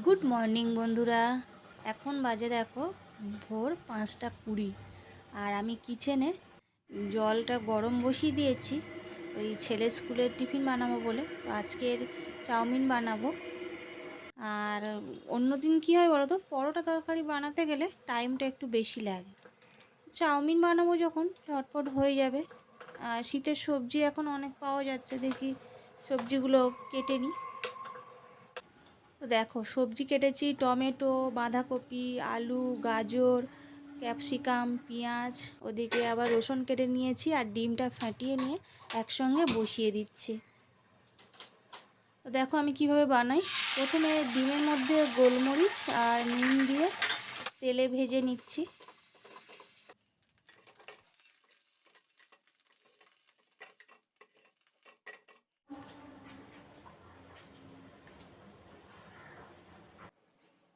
Good morning বন্ধুরা। এখন বাজে দেখো ভোর 5টা 20। আর আমি কিচেনে জলটা গরম বসিয়ে দিয়েছি ওই ছেলের স্কুলের টিফিন বানাবো বলে। তো আজকের চাউমিন বানাবো। আর অন্য দিন কী হয় বলো তো, পরোটা তরকারি বানাতে গেলে টাইমটা একটু বেশি লাগে। চাউমিন বানাবো যখন ঝটপট হয়ে যাবে। আর শীতের সবজি এখন অনেক পাওয়া যাচ্ছে, দেখি সবজিগুলো কেটে নিই। তো দেখো সবজি কেটেছি, টমেটো, বাঁধাকপি, আলু, গাজর, ক্যাপসিকাম, পেঁয়াজ, ওদিকে আবার রসুন কেটে নিয়েছি আর ডিমটা ফাটিয়ে নিয়ে একসঙ্গে বসিয়ে দিচ্ছি। তো দেখো আমি কিভাবে বানাই। প্রথমে ডিমের মধ্যে গোলমরিচ আর নুন দিয়ে তেলে ভেজে নিচ্ছি।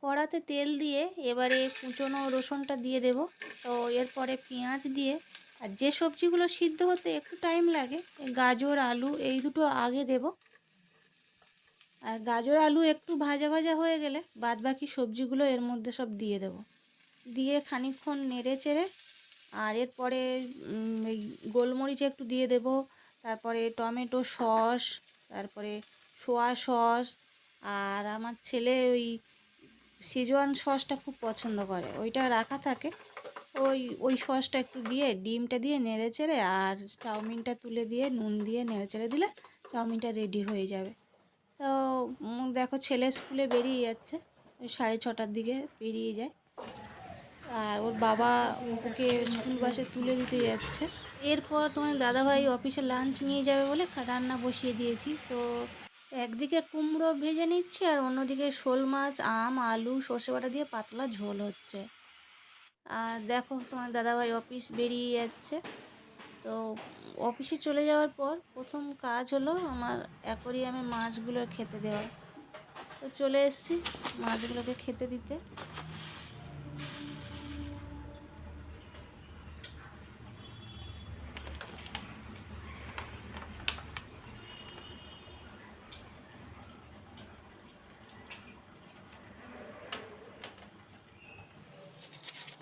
কড়াতে তেল দিয়ে এবারে কুচনো রসুনটা দিয়ে দেব। তো এরপরে পেঁয়াজ দিয়ে, আর যে সবজিগুলো সিদ্ধ হতে একটু টাইম লাগে, গাজর আলু এই দুটো আগে দেব। আর গাজর আলু একটু ভাজা ভাজা হয়ে গেলে বাদবাকি সবজিগুলো এর মধ্যে সব দিয়ে দেব। দিয়ে খানিকক্ষণ নেড়ে চেড়ে, আর এরপরে এই গোলমরিচ একটু দিয়ে দেব। তারপরে টমেটো সস, তারপরে সোয়া সস, আর আমার ছেলে ওই শেজওয়ান সসটা খুব পছন্দ করে, ওইটা রাখা থাকে। ওই সসটা একটু দিয়ে ডিমটা দিয়ে নেড়ে চেড়ে আর চাউমিনটা তুলে দিয়ে নুন দিয়ে নেড়ে চেড়ে দিলে চাউমিনটা রেডি হয়ে যাবে। তো দেখো ছেলে স্কুলে বেরিয়ে যাচ্ছে, ওই 6:30টার দিকে বেরিয়ে যায়। আর ওর বাবা ওকে স্কুল বাসে তুলে দিতে যাচ্ছে। এরপর তোমার দাদাভাই অফিসে লাঞ্চ নিয়ে যাবে বলে রান্না বসিয়ে দিয়েছি। তো একদিকে কুমড়ো ভেজে নিচ্ছি আর অন্যদিকে শোল মাছ, আম, আলু, সর্ষে বাটা দিয়ে পাতলা ঝোল হচ্ছে। আর দেখো তোমার দাদাভাই অফিস বেরিয়ে যাচ্ছে। তো অফিসে চলে যাওয়ার পর প্রথম কাজ হলো আমার অ্যাকোরিয়ামে মাছগুলোর খেতে দেওয়া। তো চলে এসেছি মাছগুলোকে খেতে দিতে।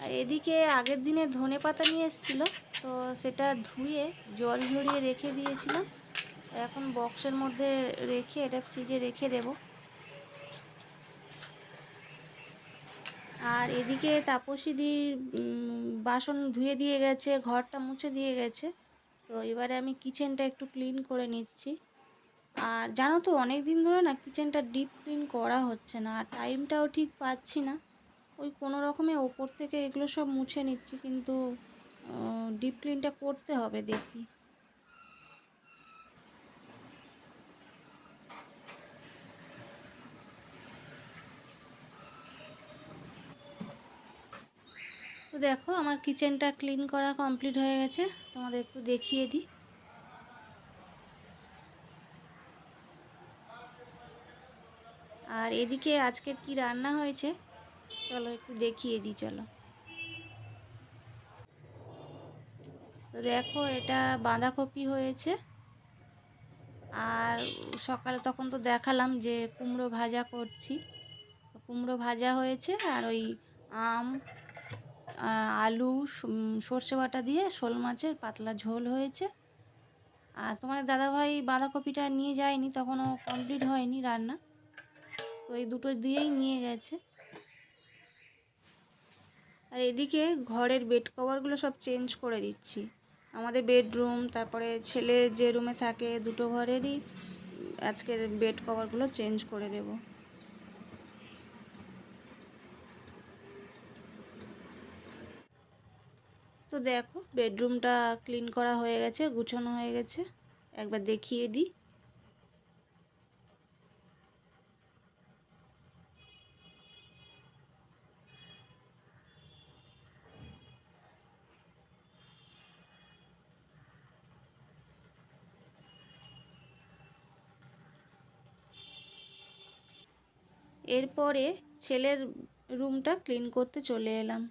আর এদিকে আগের দিনে ধনেপাতা নিয়ে এসেছিলো, তো সেটা ধুয়ে জল ঝরিয়ে রেখে দিয়েছিলাম। এখন বক্সের মধ্যে রেখে এটা ফ্রিজে রেখে দেব। আর এদিকে তাপসীদি বাসন ধুয়ে দিয়ে গেছে, ঘরটা মুছে দিয়ে গেছে। তো এবারে আমি কিচেনটা একটু ক্লিন করে নিচ্ছি। আর জানো তো অনেক দিন ধরে না কিচেনটা ডিপ ক্লিন করা হচ্ছে না, আর টাইমটাও ঠিক পাচ্ছি না। ওই কোনো রকমে ওপর থেকে এগুলো সব মুছে নিচ্ছি, কিন্তু ডিপ ক্লিনটা করতে হবে দেখি। তো দেখো আমার কিচেনটা ক্লিন করা কমপ্লিট হয়ে গেছে, তোমাদের একটু দেখিয়ে দিই। আর এদিকে আজকের কি রান্না হয়েছে চলো একটু দেখিয়ে দিই চলো। তো দেখো এটা বাঁধাকপি হয়েছে। আর সকালে তখন তো দেখালাম যে কুমড়ো ভাজা করছি, কুমড়ো ভাজা হয়েছে। আর ওই আম, আলু, সর্ষে বাটা দিয়ে শোল মাছের পাতলা ঝোল হয়েছে। আর তোমার দাদাভাই বাঁধাকপিটা নিয়ে যায়নি, তখনও কমপ্লিট হয়নি রান্না, তো এই দুটো দিয়েই নিয়ে গেছে। আর এদিকে ঘরের বেড কভারগুলো সব চেঞ্জ করে দিচ্ছি। আমাদের বেডরুম, তারপরে ছেলে যে রুমে থাকে, দুটো ঘরেরই আজকের বেড কভারগুলো চেঞ্জ করে দেব। তো দেখো বেডরুমটা ক্লিন করা হয়ে গেছে, গুছানো হয়ে গেছে, একবার দেখিয়ে দিই। এরপরে ছেলের রুমটা ক্লিন করতে চলে এলাম।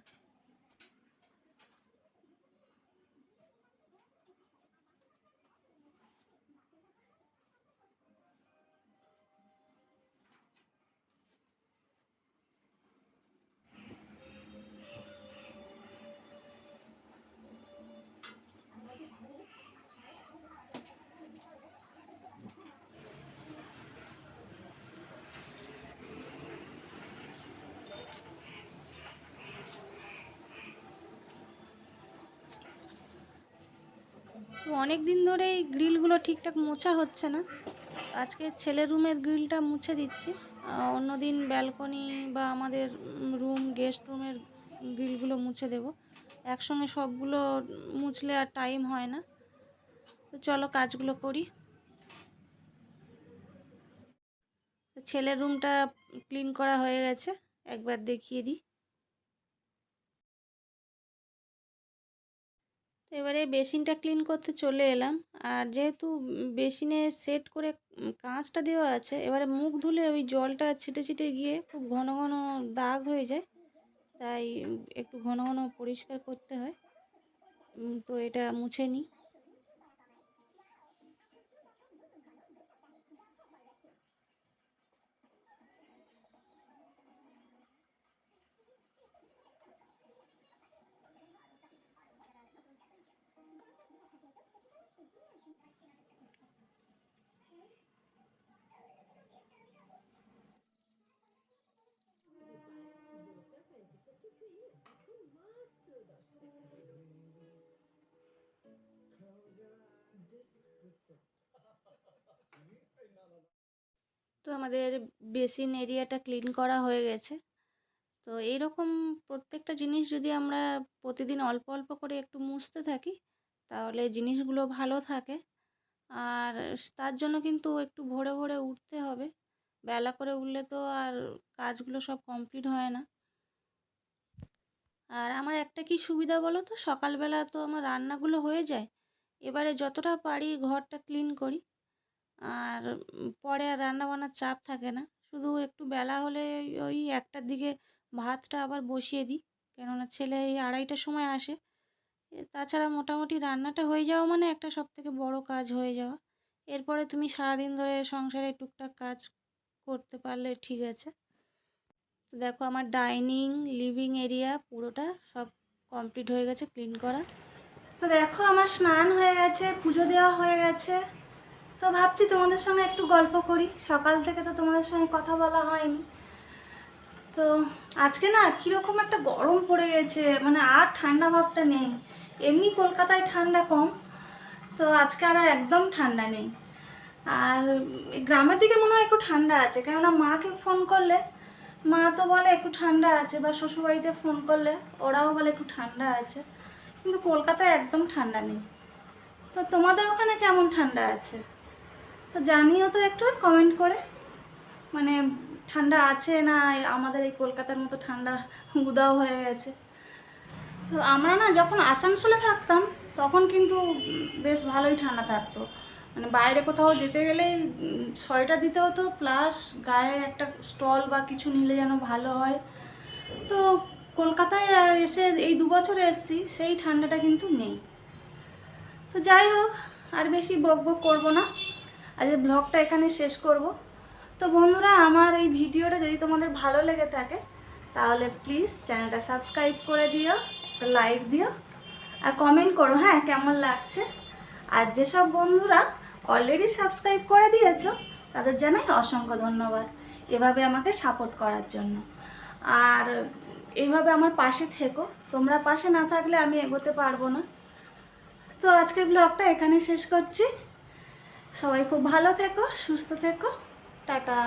অনেক দিন ধরেই গ্রিলগুলো ঠিকঠাক মোছা হচ্ছে না। আজকে ছেলের রুমের গ্রিলটা মুছে দিচ্ছি। অন্যদিন ব্যালকনি বা আমাদের রুম গেস্ট রুমের গ্রিলগুলো মুছে দেব। একসঙ্গে সবগুলো মুছলে আর টাইম হয় না। তো চলো কাজগুলো করি। ছেলের রুমটা ক্লিন করা হয়ে গেছে, একবার দেখিয়ে দিই। এবারে বেসিনটা ক্লিন করতে চলে এলাম। আর যেহেতু বেসিনে সেট করে কাঁচটা দেওয়া আছে, এবারে মুখ ধুলে ওই জলটা ছিটে ছিটে গিয়ে খুব ঘন ঘন দাগ হয়ে যায়, তাই একটু ঘন ঘন পরিষ্কার করতে হয়। তো এটা মুছে নিই। তো আমাদের বেসিন এরিয়াটা ক্লিন করা হয়ে গেছে। তো এইরকম প্রত্যেকটা জিনিস যদি আমরা প্রতিদিন অল্প অল্প করে একটু মুছতে থাকি, তাহলে জিনিসগুলো ভালো থাকে। আর তার জন্য কিন্তু একটু ভোরে ভোরে উঠতে হবে। বেলা করে উঠলে তো আর কাজগুলো সব কমপ্লিট হয় না। আর আমার একটা কি সুবিধা বলো তো, সকালবেলা তো আমার রান্নাগুলো হয়ে যায়। এবারে যতটা পারি ঘরটা ক্লিন করি। আর পরে আর রান্নাবান্নার চাপ থাকে না। শুধু একটু বেলা হলে ওই ১টার দিকে ভাতটা আবার বসিয়ে দিই, কেননা ছেলে এই ২:৩০টার সময় আসে। তাছাড়া মোটামুটি রান্নাটা হয়ে যাওয়া মানে একটা সবথেকে বড় কাজ হয়ে যাওয়া। এরপরে তুমি সারাদিন ধরে সংসারে টুকটাক কাজ করতে পারলে ঠিক আছে। তো দেখো আমার ডাইনিং লিভিং এরিয়া পুরোটা সব কমপ্লিট হয়ে গেছে ক্লিন করা। তো দেখো আমার স্নান হয়ে গেছে, পুজো দেওয়া হয়ে গেছে। তো ভাবছি তোমাদের সঙ্গে একটু গল্প করি। সকাল থেকে তো তোমাদের সঙ্গে কথা বলা হয়নি। তো আজকে না কীরকম একটা গরম পড়ে গেছে, মানে আর ঠান্ডা ভাবটা নেই। এমনি কলকাতায় ঠান্ডা কম, তো আজকে আর একদম ঠান্ডা নেই। আর গ্রামের দিকে মনে হয় একটু ঠান্ডা আছে, কেননা মাকে ফোন করলে মা তো বলে একটু ঠান্ডা আছে, বা শ্বশুরবাড়িতে ফোন করলে ওরাও বলে একটু ঠান্ডা আছে। কিন্তু কলকাতায় একদম ঠান্ডা নেই। তো তোমাদের ওখানে কেমন ঠান্ডা আছে তো জানিও তো একটু কমেন্ট করে, মানে ঠান্ডা আছে না আমাদের এই কলকাতার মতো ঠান্ডা উদাও হয়ে গেছে। তো আমরা না যখন আসানসোলে থাকতাম তখন কিন্তু বেশ ভালোই ঠান্ডা থাকতো। মানে বাইরে কোথাও যেতে গেলেই সোয়েটার দিতে হতো, প্লাস গায়ে একটা স্টল বা কিছু নিলে যেন ভালো হয়। তো কলকাতায় এসে এই 2 বছরে এসেছি, সেই ঠান্ডাটা কিন্তু নেই। তো যাই হোক, আর বেশি বক বক করবো না, আজ ব্লগটা এখানে শেষ করব। তো বন্ধুরা, আমার এই ভিডিওটা যদি তোমাদের ভালো লেগে থাকে তাহলে প্লিজ চ্যানেলটা সাবস্ক্রাইব করে দিও, একটা লাইক দিও, আর কমেন্ট করো হ্যাঁ কেমন লাগছে। আর যেসব বন্ধুরা অলরেডি সাবস্ক্রাইব করে দিয়েছো তাদের জানাই অসংখ্য ধন্যবাদ এভাবে আমাকে সাপোর্ট করার জন্য। আর এইভাবে আমার পাশে থেকো, তোমরা পাশে না থাকলে আমি এগোতে পারবো না। তো আজকের ব্লগটা এখানে শেষ করছি। সবাই খুব ভালো থেকো, সুস্থ থেকো, টাটা।